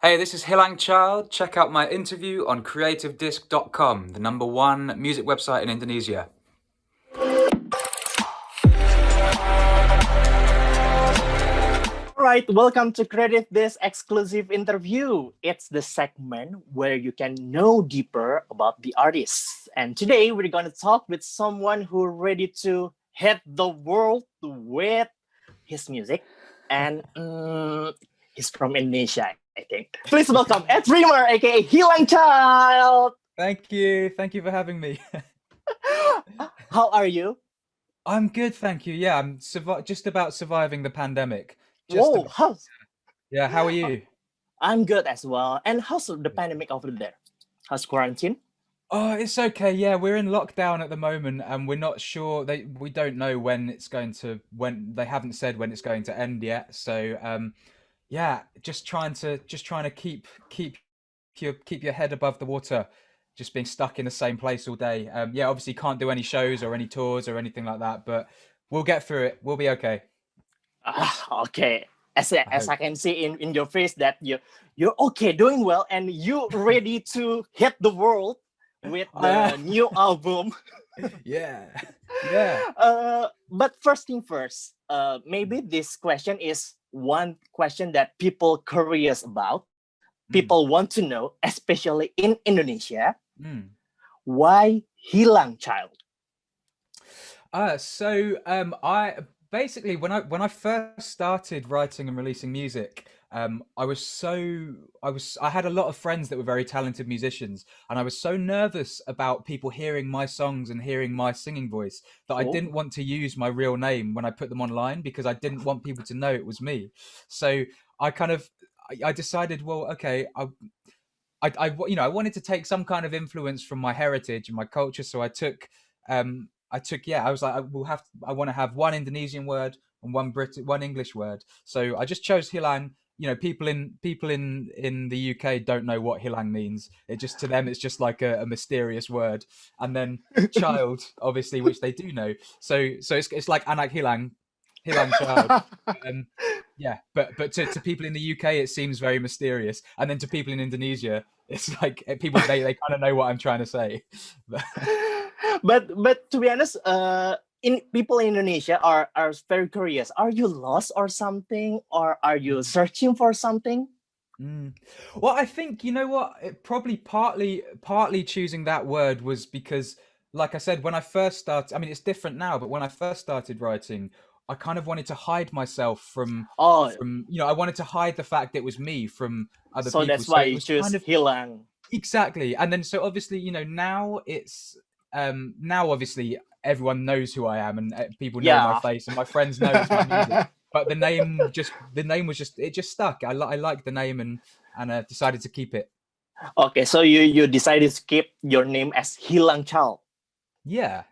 Hey, this is Hilang Child. Check out my interview on CreativeDisc.com, the #1 music website in Indonesia. All right, welcome to Creative This exclusive interview. It's the segment where you can know deeper about the artists. And today we're going to talk with someone who's ready to hit the world with his music. And he's from Indonesia, I think. Please welcome Ed Rimar, aka Hilang Child. Thank you. Thank you for having me. How are you? I'm good, thank you. Yeah, I'm just about surviving the pandemic. Just Whoa, about. Yeah, how are you? I'm good as well. And how's the pandemic over there? How's quarantine? Oh, it's okay. Yeah, we're in lockdown at the moment, and we're not sure. We don't know when they haven't said when it's going to end yet. So, yeah, just trying to keep your head above the water, just being stuck in the same place all day. Yeah, obviously can't do any shows or any tours or anything like that, but we'll get through it. We'll be okay. Okay. I As hope. I can see in your face that you're okay, doing well, and you ready to hit the world with the I new album. Yeah, yeah. But first thing first, maybe this question is one question that people curious about. Mm, People want to know, especially in Indonesia, mm. why Hilang Child? I basically when I first started writing and releasing music, I had a lot of friends that were very talented musicians, and I was so nervous about people hearing my songs and hearing my singing voice that I Oh, didn't want to use my real name when I put them online because I didn't want people to know it was me. So I kind of I decided, well, okay, I wanted to take some kind of influence from my heritage and my culture, so yeah, I was like, I want to have one Indonesian word and one English word. So I just chose Hilang. People in the UK don't know what Hilang means. It just to them it's just like a mysterious word. And then child, obviously, which they do know. So it's like Anak Hilang, Hilang child. Um, yeah, but to people in the UK it seems very mysterious, and then to people in Indonesia it's like people they kind of know what I'm trying to say. But, but to be honest, in people in Indonesia are very curious. Are you lost or something, or are you searching for something? mm. Well, I think you know what. It probably partly choosing that word was because, like I said, when I first started, I mean, it's different now, but when I first started writing, I kind of wanted to hide myself Oh, from I wanted to hide the fact it was me from other so people. that's So why it you was kind choose of Hilang. exactly. And then so obviously, now it's now obviously everyone knows who I am and people know my Yeah. face and my friends know it's my music. But the name was just it just stuck. I liked the name and decided to keep it. Okay, so you decided to keep your name as Hilang Child. Yeah.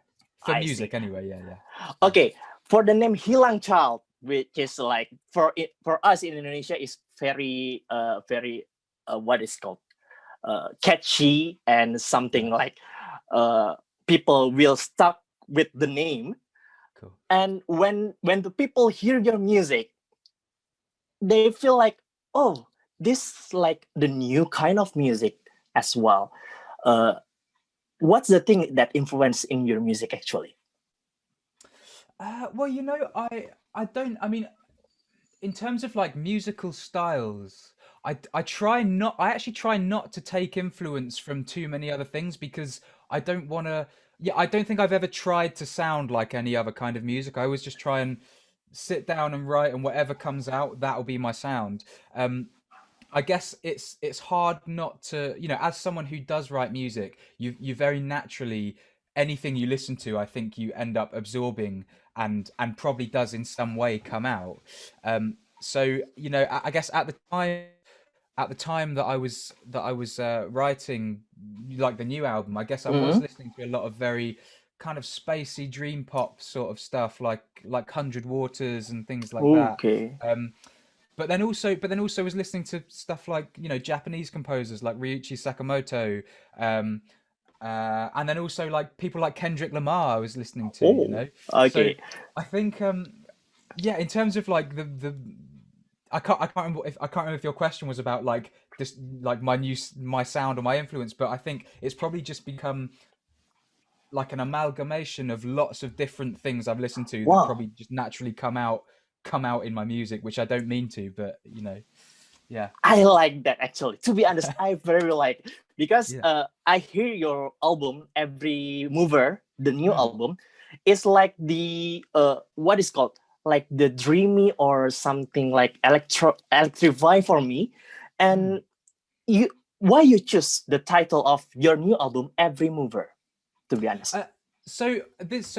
For I see. music anyway. Yeah, yeah. Yeah. Okay, for the name Hilang Child, which is like for us in Indonesia is very what is called catchy and something Yeah. like people will stuck with the name. Cool. And when the people hear your music, they feel like, oh, this is like the new kind of music as well. uh, what's the thing that influenced in your music actually? Well, I don't. I mean, in terms of like musical styles, I actually try not to take influence from too many other things because I don't want to. Yeah, I don't think I've ever tried to sound like any other kind of music. I always just try and sit down and write, and whatever comes out, that'll be my sound. I guess it's hard not to, as someone who does write music, you very naturally anything you listen to, I think you end up absorbing and probably does in some way come out. So I guess at the time that I was writing like the new album, I guess I was Mm-hmm. listening to a lot of very kind of spacey dream pop sort of stuff, like Hundred Waters and things like that. Okay. Um, but then also was listening to stuff like Japanese composers like Ryuichi Sakamoto, um, and then also like people like Kendrick Lamar I was listening to. Oh, So okay. I think yeah, in terms of like the I can't remember if your question was about like this, like my sound or my influence, but I think it's probably just become like an amalgamation of lots of different things I've listened to that Wow. probably just naturally come out in my music, which I don't mean to, but you know, yeah. I like that actually. To be honest, I very like because Yeah. I hear your album every mover, the new Mm, album. It's like the what is called like the dreamy or something like electrify for me. mm. And you why you choose the title of your new album, Every Mover? To be honest. Uh, so this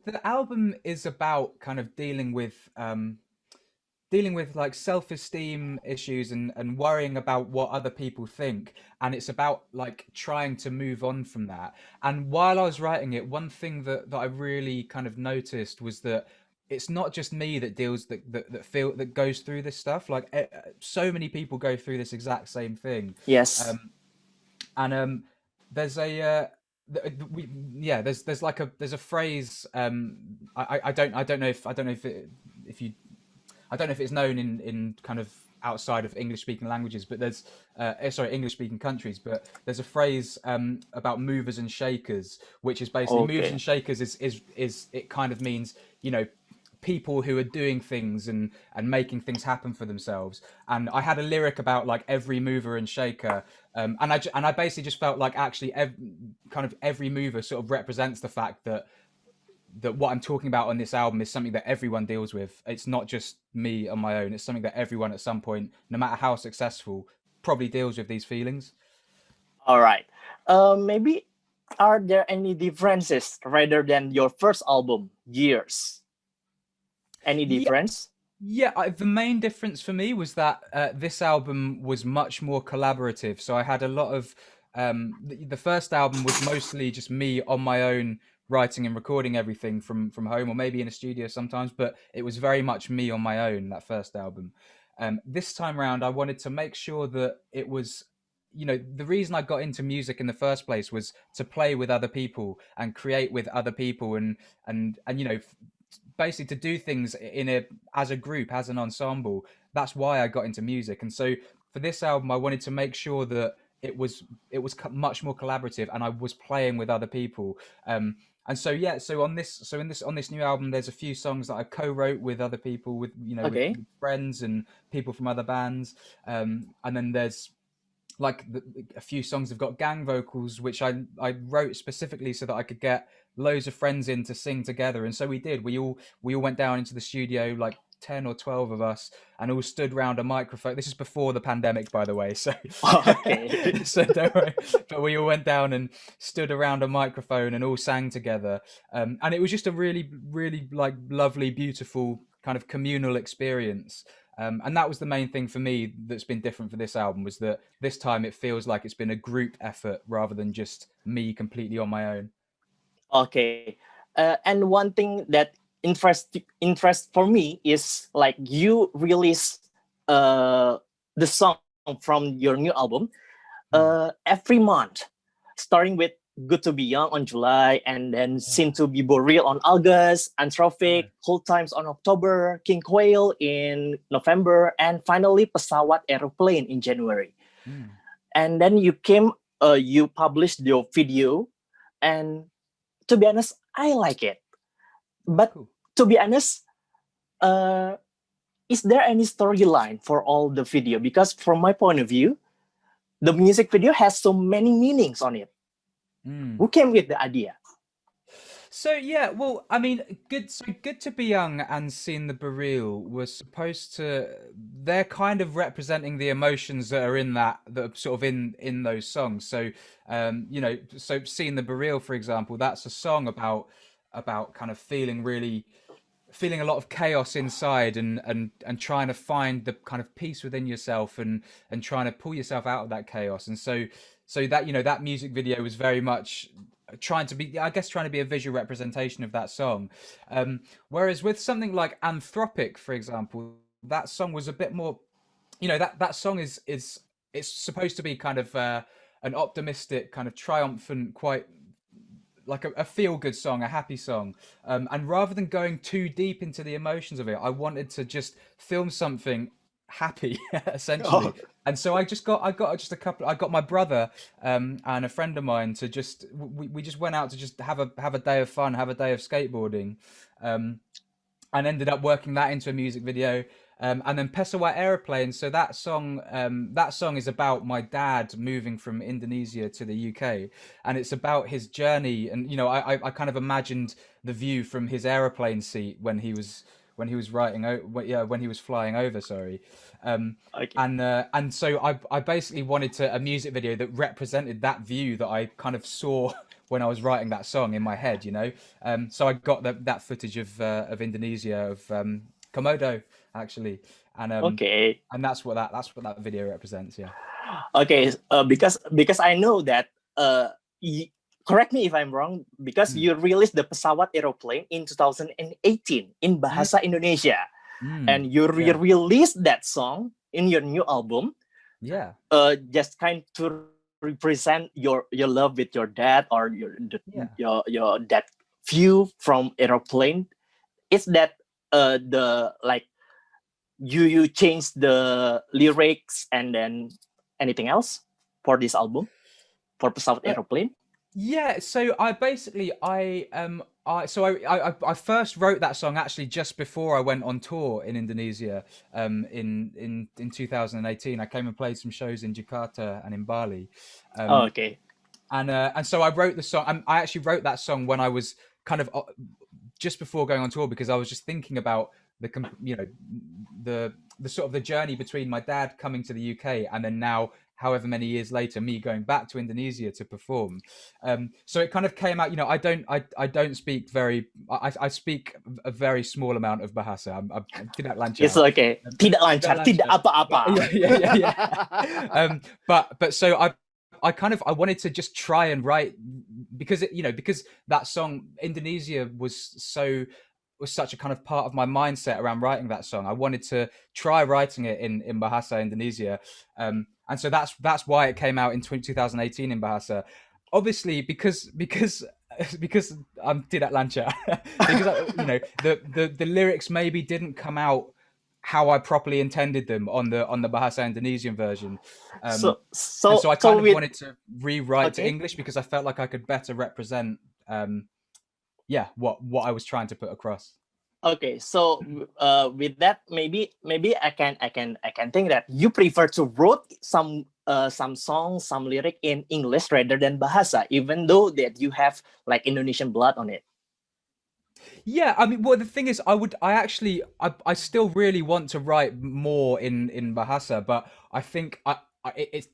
the album is about kind of dealing with like self-esteem issues and worrying about what other people think, and it's about like trying to move on from that. And while I was writing it, one thing that I really kind of noticed was that it's not just me that deals that feel that goes through this stuff. Like so many people go through this exact same thing. Yes. um and there's a we yeah there's like a there's a phrase. I don't know if if you I don't know if it's known in kind of outside of English speaking languages, but there's sorry, English speaking countries, but there's a phrase about movers and shakers, which is basically movers Okay. and shakers is it kind of means, you know, people who are doing things and making things happen for themselves. And I had a lyric about like every mover and shaker, and I basically just felt like actually kind of every mover sort of represents the fact that what I'm talking about on this album is something that everyone deals with. It's not just me on my own. It's something that everyone at some point, no matter how successful, probably deals with these feelings. All right. Maybe are there any differences rather than your first album, Years? Any Yeah, difference? the main difference for me was that this album was much more collaborative. So I had a lot of the first album was mostly just me on my own writing and recording everything from home or maybe in a studio sometimes, but it was very much me on my own that first album. This time around, I wanted to make sure that it was. You know, the reason I got into music in the first place was to play with other people and create with other people and you know, basically to do things in a as a group, as an ensemble. That's why I got into music. And so for this album, I wanted to make sure that it was much more collaborative and I was playing with other people. And so yeah, so on this so in this on this new album, there's a few songs that I co-wrote with other people, with you know Okay. with friends and people from other bands. And then there's like a few songs have got gang vocals, which I wrote specifically so that I could get loads of friends in to sing together. And so we did. We all went down into the studio, like 10 or 12 of us, and all stood around a microphone. This is before the pandemic, by the way, so Okay. so don't worry. But we all went down and stood around a microphone and all sang together. And it was just a really like lovely, beautiful kind of communal experience. And that was the main thing for me that's been different for this album, was that this time it feels like it's been a group effort rather than just me completely on my own. Okay. And one thing that interest for me is like you release uh, the song from your new album Mm, every month, starting with Good to Be Young on July, and then yeah, Seen To Be Boreal on August, yeah. Anthropic, Cold Times on October, King Quail in November, and finally Pesawat Aeroplane in January. Mm, And then you published your video, and to be honest, I like it. But cool. to be honest, uh, is there any storyline for all the video? Because from my point of view, the music video has so many meanings on it. Mm. Who came with the idea? So yeah, well, I mean, good to be young and seeing the Boreal was supposed to. They're kind of representing the emotions that are in that are sort of in those songs. So, you know, so seeing the Boreal, for example, that's a song about kind of feeling a lot of chaos inside and trying to find the kind of peace within yourself and trying to pull yourself out of that chaos. And so that, you know, that music video was very much trying to be, I guess, trying to be a visual representation of that song. Whereas with something like Anthropic, for example, that song was a bit more, you know, that song is it's supposed to be kind of an optimistic, kind of triumphant, quite like a feel good song, a happy song. And rather than going too deep into the emotions of it, I wanted to just film something happy Oh, essentially. And so I got just a couple. I got my brother and a friend of mine to just we just went out to just have a day of fun, have a day of skateboarding, um, and ended up working that into a music video. And then Pesawat Aeroplane. So that song is about my dad moving from Indonesia to the UK, and it's about his journey. And I kind of imagined the view from his aeroplane seat when he was when he was flying over. Sorry, um, okay. and so I basically wanted a music video that represented that view that I kind of saw when I was writing that song in my head, so I got that footage of Indonesia, of Komodo actually, and Okay. that's what that video represents. Yeah. Okay, because I know that y- correct me if I'm wrong, because Mm. you released the pesawat aeroplane in 2018 in Mm. bahasa Indonesia, Mm. and you Yeah. released that song in your new album, Yeah. just kind to represent your love with your dad, or Yeah. your that view from aeroplane. Is that the like you change the lyrics and then anything else for this album for pesawat Uh, aeroplane? Yeah, so I basically I first wrote that song actually just before I went on tour in Indonesia in 2018. I came and played some shows in Jakarta and in Bali. Oh, Um okay. and so I wrote the song. I actually wrote that song when I was kind of just before going on tour, because I was just thinking about the sort of the journey between my dad coming to the UK and then now, however many years later, me going back to Indonesia to perform. So it kind of came out. I don't speak very. I speak a very small amount of Bahasa. I'm Tidak It's Lancar. okay. Tidak Tidak lancar, tidak Lancar. But apa-apa. yeah. But so I wanted to just try and write, because because that song Indonesia was such a kind of part of my mindset around writing that song. I wanted to try writing it in Bahasa Indonesia, and so that's why it came out in 2018 in Bahasa. Obviously, because I'm Tidak Lancar, because the lyrics maybe didn't come out how I properly intended them on the Bahasa Indonesian version. so And so so I so kind of with wanted to rewrite to okay. English because I felt like I could better represent, what I was trying to put across. Okay, so with that, maybe I can think that you prefer to wrote some songs, some lyric in English rather than bahasa, even though that you have like Indonesian blood on it. Yeah, I mean, well, the thing is, I still really want to write more in Bahasa, but I think it's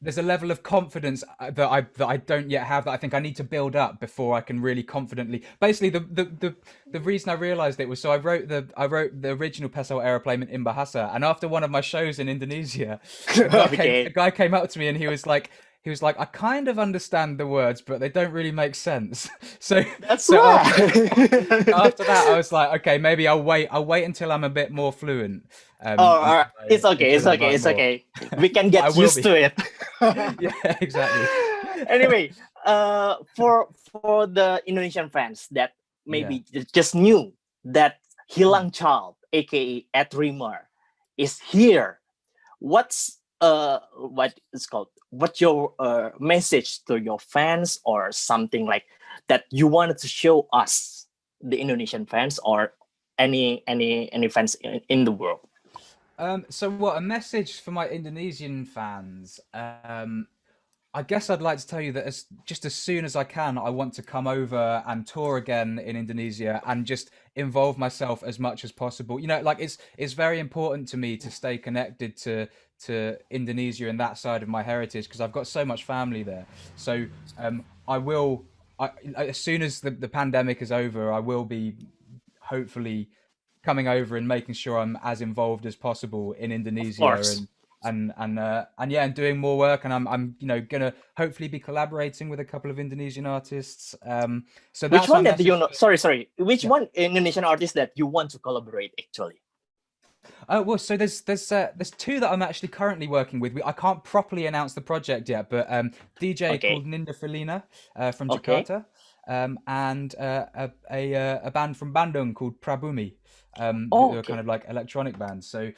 there's a level of confidence that I don't yet have, that I think I need to build up before I can really confidently. Basically, the reason I realized it was, so I wrote the original Pesawat Aeroplane in Bahasa, and after one of my shows in Indonesia, a Okay, guy came up to me and he was like, I kind of understand the words, but they don't really make sense. So that's so why. after that, I was like, okay, maybe I'll wait until I'm a bit more fluent, Oh, it's okay. It's until I okay. write It's more. okay. We can But I get will used be. to it. Yeah, exactly. Anyway, for the Indonesian fans that Yeah. maybe just knew that Mm. Hilang Child, aka Ed Rimar, is here. What is called? What's your message to your fans, or something like that you wanted to show us, the Indonesian fans, or any fans in the world? So what a message for my Indonesian fans. I guess I'd like to tell you that as soon as I can, I want to come over and tour again in Indonesia and just involve myself as much as possible. Like it's very important to me to stay connected to Indonesia and that side of my heritage, because I've got so much family there. So I will, as soon as the pandemic is over, I will be hopefully coming over and making sure I'm as involved as possible in Of Indonesia, course. and yeah, and doing more work. And I'm gonna hopefully be collaborating with a couple of Indonesian artists. So Which that's my one that you message. know? Sorry. Which Yeah. one Indonesian artist that you want to collaborate actually? Well, so there's two that I'm actually currently working with. I can't properly announce the project yet, but DJ called Okay. Ninda Felina from Okay. Jakarta, and a band from Bandung called Prabumi. Oh, who are kind okay. of like electronic bands. So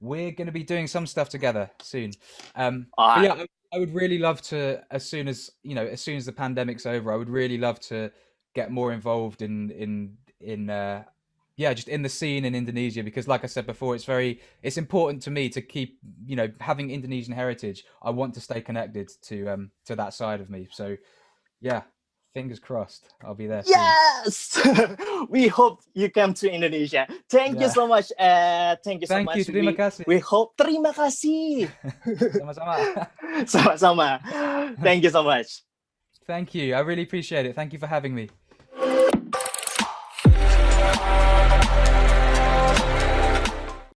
we're going to be doing some stuff together soon. All But right. yeah, I would really love to, as soon as as soon as the pandemic's over, I would really love to get more involved in yeah, just in the scene in Indonesia, because like I said before, it's important to me to keep, having Indonesian heritage. I want to stay connected to that side of me. So yeah, fingers crossed, I'll be there soon. Yes! We hope you come to Indonesia. Thank you Yeah. so much, Ed. Thank you so Thank you. much. Terima We kasih. hope. Terima kasih. Sama-sama. Sama-sama. Thank you so much. Thank you. I really appreciate it. Thank you for having me.